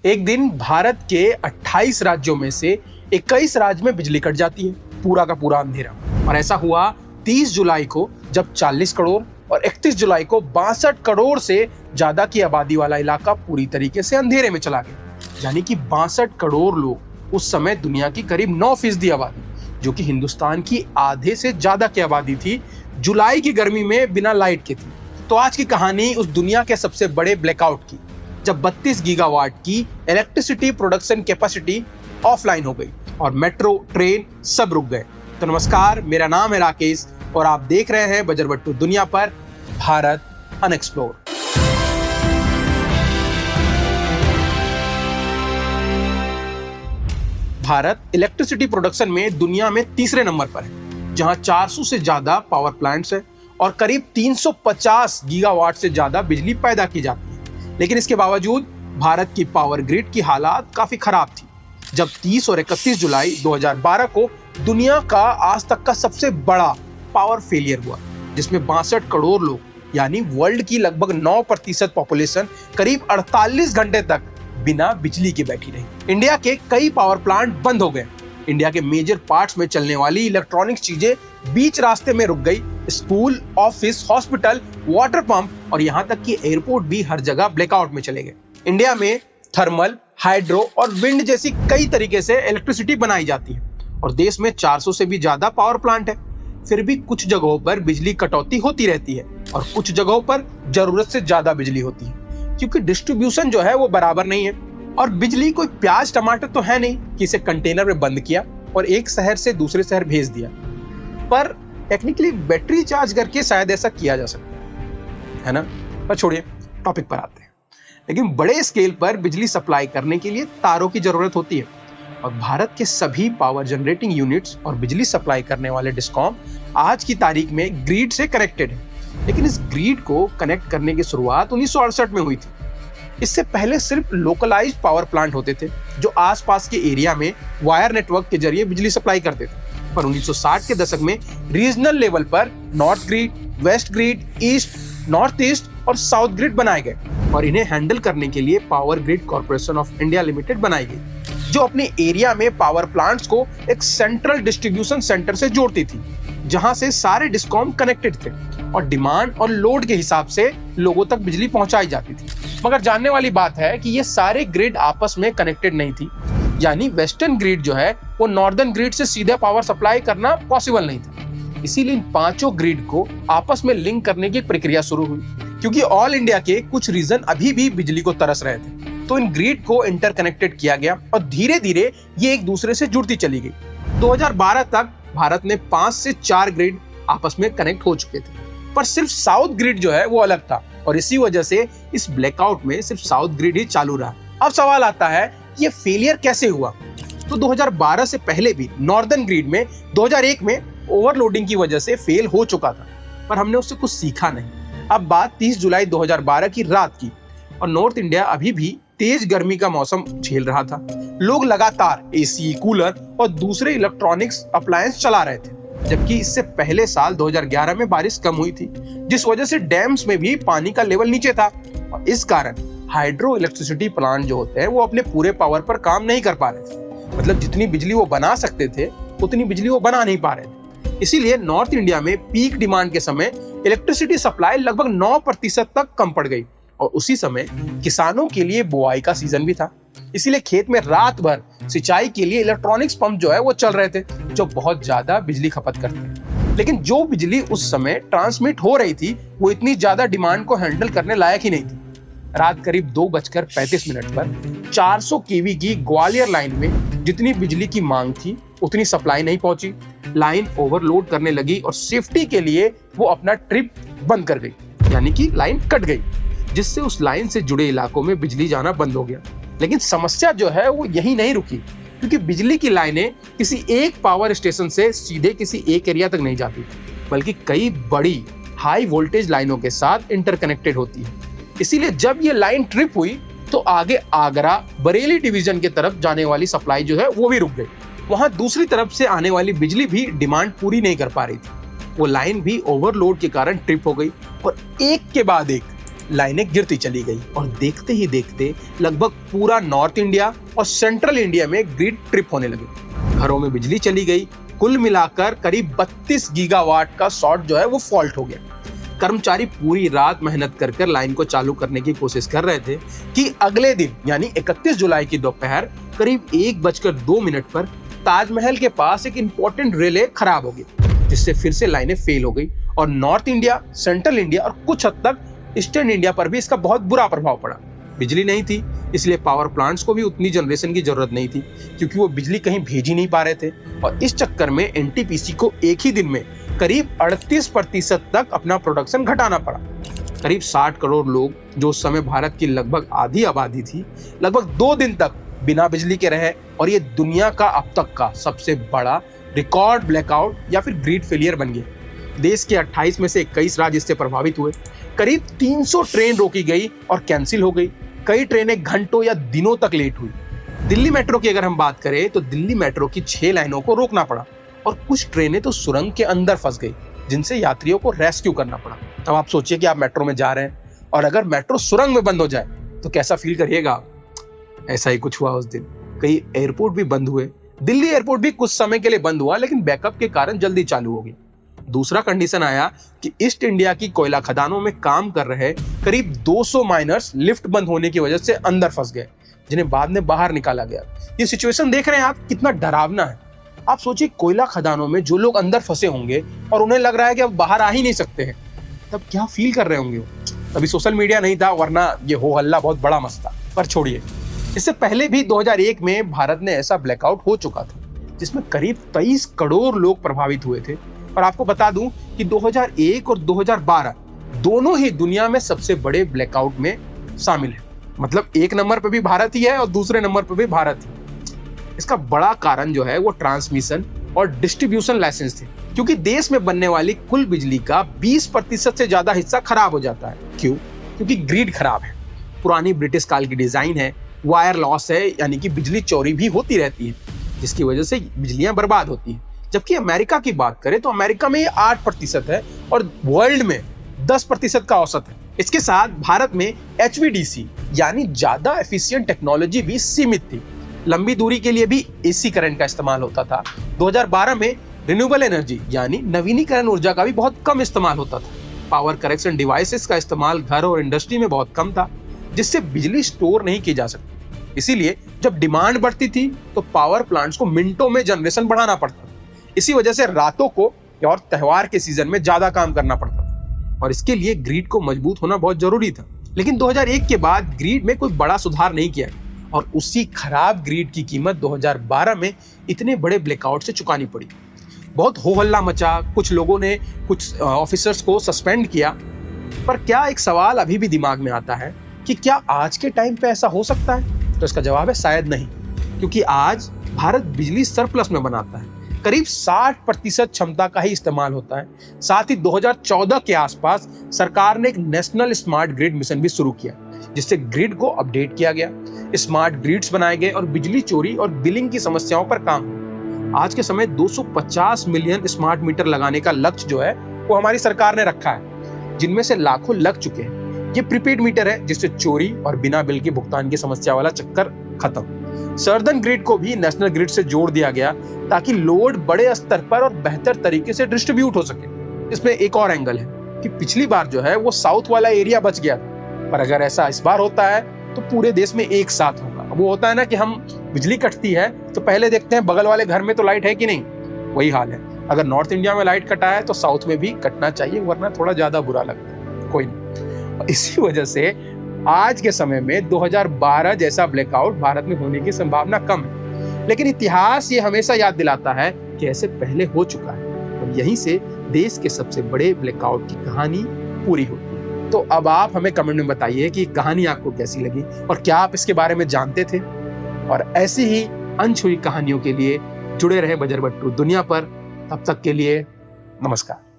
एक दिन भारत के 28 राज्यों में से 21 राज्य में बिजली कट जाती है, पूरा का पूरा अंधेरा। और ऐसा हुआ 30 जुलाई को, जब 40 करोड़ और 31 जुलाई को 62 करोड़ से ज्यादा की आबादी वाला इलाका पूरी तरीके से अंधेरे में चला गया। यानी कि 62 करोड़ लोग उस समय दुनिया की करीब 9% आबादी, जो कि हिंदुस्तान की आधे से ज्यादा की आबादी थी, जुलाई की गर्मी में बिना लाइट के थी। तो आज की कहानी उस दुनिया के सबसे बड़े ब्लैकआउट की, जब 32 गीगावाट की इलेक्ट्रिसिटी प्रोडक्शन कैपेसिटी ऑफलाइन हो गई और मेट्रो, ट्रेन सब रुक गए। तो नमस्कार, मेरा नाम है राकेश और आप देख रहे हैं बजरबट्टू दुनिया पर Bharat unexplored. Bharat electricity production में दुनिया में तीसरे नंबर पर है, जहां 400 से ज्यादा पावर प्लांट्स हैं और करीब 350 गीगावाट से ज्यादा बिजली पैदा की जाती है। लेकिन इसके बावजूद भारत की पावर ग्रिड की हालात काफी खराब थी। जब 30 और 31 जुलाई 2012 को दुनिया का आज तक का सबसे बड़ा पावर फेलियर हुआ, जिसमें 62 करोड़ लोग, यानी वर्ल्ड की लगभग 9% पॉपुलेशन करीब 48 घंटे तक बिना बिजली के बैठी रही। इंडिया के कई पावर प्लांट बंद हो गए। इंडिया के मेजर पार्ट्स में चलने वाली इलेक्ट्रॉनिक्स चीजें बीच रास्ते में रुक गई। School, office, hospital, water pump और यहाँ तक कि एयरपोर्ट भी हर जगह ब्लैकआउट में चले गए। इंडिया में थर्मल, हाइड्रो और विंड जैसी कई तरीके से इलेक्ट्रिसिटी बनाई जाती है और देश में 400 से भी ज्यादा पावर प्लांट है। फिर भी कुछ जगहों पर बिजली कटौती होती रहती है और कुछ जगहों पर जरूरत से ज्यादा बिजली होती है, क्योंकि डिस्ट्रीब्यूशन जो है वो बराबर नहीं है। और बिजली कोई प्याज टमाटर तो है नहीं कि इसे कंटेनर में बंद किया और एक शहर से दूसरे शहर भेज दिया। पर टेक्निकली बैटरी चार्ज करके शायद ऐसा किया जा सकता है ना। पर छोड़िए, टॉपिक पर आते हैं। लेकिन बड़े स्केल पर बिजली सप्लाई करने के लिए तारों की जरूरत होती है और भारत के सभी पावर जनरेटिंग यूनिट्स और बिजली सप्लाई करने वाले डिस्कॉम आज की तारीख में ग्रिड से कनेक्टेड है। लेकिन इस ग्रिड को कनेक्ट करने की शुरुआत 1968 में हुई थी। इससे पहले सिर्फ लोकलाइज्ड पावर प्लांट होते थे, जो आसपास के एरिया में वायर नेटवर्क के जरिए बिजली सप्लाई करते थे। पर 1960 के दशक में रीजनल लेवल पर north grid, west grid, east, north east और साउथ ग्रिड बनाए गए और इन्हें हैंडल करने के लिए Power Grid Corporation of India Limited बनाई गई, जो अपने एरिया में पावर प्लांट्स को एक सेंट्रल डिस्ट्रीब्यूशन सेंटर से जोड़ती थी, जहां से सारे डिस्कॉम कनेक्टेड थे और डिमांड और लोड के हिसाब से लोगों तक बिजली पहुंचाई जाती थी। मगर जानने वाली बात है कि ये सारे ग्रिड आपस में कनेक्टेड नहीं थी। यानी वेस्टर्न ग्रिड जो है वो नॉर्दर्न ग्रिड से सीधे पावर सप्लाई करना पॉसिबल नहीं था। इसीलिए इन पांचों ग्रिड को आपस में लिंक करने की प्रक्रिया शुरू हुई, क्योंकि ऑल इंडिया के कुछ रीजन अभी भी बिजली को तरस रहे थे। तो इन ग्रिड को इंटरकनेक्टेड किया गया और धीरे धीरे ये एक दूसरे से जुड़ती चली गई। 2012 तक भारत में 5 से 4 ग्रिड आपस में कनेक्ट हो चुके थे, पर सिर्फ साउथ ग्रिड जो है वो अलग था और इसी वजह से इस ब्लैकआउट में सिर्फ साउथ ग्रिड ही चालू रहा। अब सवाल आता है, ये फेलियर कैसे हुआ? तो 2012 से पहले भी नॉर्दर्न ग्रिड में 2001 में ओवरलोडिंग की वजह से फेल हो चुका था, पर हमने उससे कुछ सीखा नहीं। अब बात 30 जुलाई 2012 की रात की और नॉर्थ इंडिया अभी भी तेज गर्मी का मौसम झेल रहा था। लोग लगातार एसी, कूलर और दूसरे इलेक्ट्रॉनिक्स अप्लायंस चला रहे थे, जबकि इससे पहले साल 2011 में बारिश कम हुई थी, जिस वजह से डैम्स में भी पानी का लेवल नीचे था और इस कारण हाइड्रो इलेक्ट्रिसिटी प्लांट जो होते हैं वो अपने पूरे पावर पर काम नहीं कर पा रहे थे। मतलब जितनी बिजली वो बना सकते थे उतनी बिजली वो बना नहीं पा रहे थे। इसीलिए नॉर्थ इंडिया में पीक डिमांड के समय इलेक्ट्रिसिटी सप्लाई लगभग 9% तक कम पड़ गई और उसी समय किसानों के लिए बुआई का सीजन भी था। इसीलिए खेत में रात भर सिंचाई के लिए इलेक्ट्रॉनिक्स पंप जो है वो चल रहे थे, जो बहुत ज्यादा बिजली खपत करते हैं। लेकिन जो बिजली उस समय ट्रांसमिट हो रही थी वो इतनी ज्यादा डिमांड को हैंडल करने लायक ही नहीं थी। रात करीब 2:35 पर 400 केवी की ग्वालियर लाइन में जितनी बिजली की मांग थी उतनी सप्लाई नहीं पहुंची। लाइन ओवरलोड करने लगी और सेफ्टी के लिए वो अपना ट्रिप बंद कर गई, यानी कि लाइन कट गई, जिससे उस लाइन से जुड़े इलाकों में बिजली जाना बंद हो गया। लेकिन समस्या जो है वो यही नहीं रुकी, क्योंकि बिजली की लाइनें किसी एक पावर स्टेशन से सीधे किसी एक एरिया तक नहीं जाती, बल्कि कई बड़ी हाई वोल्टेज लाइनों के साथ इंटरकनेक्टेड होती है। इसीलिए जब ये लाइन ट्रिप हुई तो आगे आगरा, बरेली डिवीजन के तरफ जाने वाली सप्लाई जो है वो भी रुक गई। वहां दूसरी तरफ से आने वाली बिजली भी डिमांड पूरी नहीं कर पा रही थी। वो लाइन भी ओवरलोड के कारण ट्रिप हो गई और एक के बाद एक लाइनें गिरती चली गई और देखते ही देखते लगभग पूरा नॉर्थ इंडिया और सेंट्रल इंडिया में ग्रिड ट्रिप होने लगे। घरों में बिजली चली गई। कुल मिलाकर करीब 32 गीगावाट का शॉर्ट जो है वो फॉल्ट हो गया। कर्मचारी पूरी रात मेहनत कर लाइन को चालू करने की कोशिश कर रहे थे कि अगले दिन यानी 31 जुलाई की दोपहर करीब 1:02 पर ताजमहल के पास एक इंपॉर्टेंट रिले खराब हो गई, जिससे फिर से लाइनें फेल हो गई और नॉर्थ इंडिया, सेंट्रल इंडिया और कुछ हद तक ईस्टर्न इंडिया पर भी इसका बहुत बुरा प्रभाव पड़ा। बिजली नहीं थी, इसलिए पावर प्लांट्स को भी उतनी जनरेशन की जरूरत नहीं थी, क्योंकि वो बिजली कहीं भेज ही नहीं पा रहे थे। और इस चक्कर में एनटीपीसी को एक ही दिन में करीब 38% तक अपना प्रोडक्शन घटाना पड़ा। करीब 60 करोड़ लोग, जो उस समय भारत की लगभग आधी आबादी थी, लगभग 2 दिन तक बिना बिजली के रहे और ये दुनिया का अब तक का सबसे बड़ा रिकॉर्ड ब्लैकआउट या फिर ग्रिड फेलियर बन गया। देश के 28 में से 21 राज्य इससे प्रभावित हुए। करीब 300 ट्रेन रोकी गई और कैंसिल हो गई। कई ट्रेनें घंटों या दिनों तक लेट हुई। दिल्ली मेट्रो की अगर हम बात करें तो दिल्ली मेट्रो की 6 लाइनों को रोकना पड़ा और कुछ ट्रेनें तो सुरंग के अंदर फंस गई, जिनसे यात्रियों को रेस्क्यू करना पड़ा। अब आप सोचिए कि आप मेट्रो में जा रहे हैं और अगर मेट्रो सुरंग में बंद हो जाए तो कैसा फील करिएगा आप। ऐसा ही कुछ हुआ उस दिन। कई एयरपोर्ट भी बंद हुए। दिल्ली एयरपोर्ट भी कुछ समय के लिए बंद हुआ, लेकिन बैकअप के कारण जल्दी चालू हो गई। दूसरा कंडीशन आया कि ईस्ट इंडिया की कोयला खदानों में काम कर रहे करीब 200 माइनर्स लिफ्ट बंद होने की वजह से अंदर फंस गए, जिन्हें बाद में बाहर निकाला गया। ये सिचुएशन देख रहे हैं आप, कितना डरावना है। आप सोचिए, कोयला खदानों में जो लोग अंदर फंसे होंगे और उन्हें लग रहा है कि अब बाहर आ ही नहीं सकते हैं, तब क्या फील कर रहे होंगे वो। अभी सोशल मीडिया नहीं था, वरना ये हो हल्ला बहुत बड़ा मस्त था। पर छोड़िए, इससे पहले भी 2001 में भारत में ऐसा ब्लैकआउट हो चुका था, जिसमें करीब 23 करोड़ लोग प्रभावित हुए थे। और आपको बता दूं कि 2001 और 2012 दोनों ही दुनिया में सबसे बड़े ब्लैकआउट में शामिल है। मतलब एक नंबर पे भी भारत ही है और दूसरे नंबर पे भी भारत ही। इसका बड़ा कारण जो है वो ट्रांसमिशन और डिस्ट्रीब्यूशन लाइसेंस थे, क्योंकि देश में बनने वाली कुल बिजली का 20% से ज्यादा हिस्सा खराब हो जाता है। क्यों? क्योंकि ग्रिड खराब है, पुरानी ब्रिटिश काल की डिजाइन है, वायर लॉस है, यानी कि बिजली चोरी भी होती रहती है, जिसकी वजह से बिजलियां बर्बाद होती है। जबकि अमेरिका की बात करें तो अमेरिका में ये 8% है और वर्ल्ड में 10% का औसत है। इसके साथ भारत में HVDC यानी ज्यादा एफिशिएंट टेक्नोलॉजी भी सीमित थी। लंबी दूरी के लिए भी AC करंट का इस्तेमाल होता था। 2012 में रिन्यूएबल एनर्जी यानी नवीनीकरण ऊर्जा का भी बहुत कम इस्तेमाल होता था। पावर करेक्शन डिवाइसेस का इस्तेमाल घर और इंडस्ट्री में बहुत कम था, जिससे बिजली स्टोर नहीं की जा सकती। इसीलिए जब डिमांड बढ़ती थी तो पावर प्लांट्स को मिनटों में जनरेशन बढ़ाना पड़ता था। इसी वजह से रातों को और त्योहार के सीजन में ज्यादा काम करना पड़ता था और इसके लिए ग्रिड को मजबूत होना बहुत जरूरी था। लेकिन 2001 के बाद ग्रिड में कोई बड़ा सुधार नहीं किया गया और उसी खराब ग्रिड की कीमत 2012 में इतने बड़े ब्लैकआउट से चुकानी पड़ी। बहुत हो हल्ला मचा, कुछ लोगों ने कुछ ऑफिसर्स को सस्पेंड किया। पर क्या एक सवाल अभी भी दिमाग में आता है कि क्या आज के टाइम पे ऐसा हो सकता है? तो इसका जवाब है शायद नहीं, क्योंकि आज भारत बिजली सरप्लस में बनाता है। करीब 60% क्षमता का ही इस्तेमाल होता है। साथ ही 2014 के आसपास सरकार ने एक नेशनल स्मार्ट ग्रिड मिशन भी शुरू किया, जिससे ग्रिड को अपडेट किया गया, स्मार्ट ग्रिड्स बनाए गए और बिजली चोरी और बिलिंग की समस्याओं पर काम हुआ। आज के समय 250 मिलियन स्मार्ट मीटर लगाने का लक्ष्य जो है वो हमारी सरकार ने रखा है, जिनमें से लाखों लग चुके हैं। ये प्रीपेड मीटर है, जिससे चोरी और बिना बिल के भुगतान की समस्या वाला चक्कर खत्म। सर्दर्न ग्रिड को भी नेशनल ग्रिड से जोड़ दिया गया ताकि लोड बड़े स्तर पर और बेहतर तरीके से डिस्ट्रीब्यूट हो सके। इसमें एक और एंगल है कि पिछली बार जो है वो साउथ वाला एरिया बच गया था, पर अगर ऐसा इस बार होता है तो पूरे देश में एक साथ होगा। वो होता है ना कि हम बिजली कटती है तो पहले देखते हैं बगल वाले घर में तो लाइट है कि नहीं, वही हाल है। अगर नॉर्थ इंडिया में लाइट कटा है तो साउथ में भी कटना चाहिए, वरना थोड़ा ज्यादा बुरा लगता है। कोई नहीं, इसी वजह से आज के समय में 2012 जैसा ब्लैकआउट भारत में होने की संभावना कम है। लेकिन इतिहास ये हमेशा याद दिलाता है कि ऐसे पहले हो चुका है और यहीं से देश के सबसे बड़े ब्लैकआउट की कहानी पूरी होती है। तो अब आप हमें कमेंट में बताइए कि कहानी आपको कैसी लगी और क्या आप इसके बारे में जानते थे। और ऐसी ही अनछुई कहानियों के लिए जुड़े रहे बजरबट्टू दुनिया पर। तब तक के लिए नमस्कार।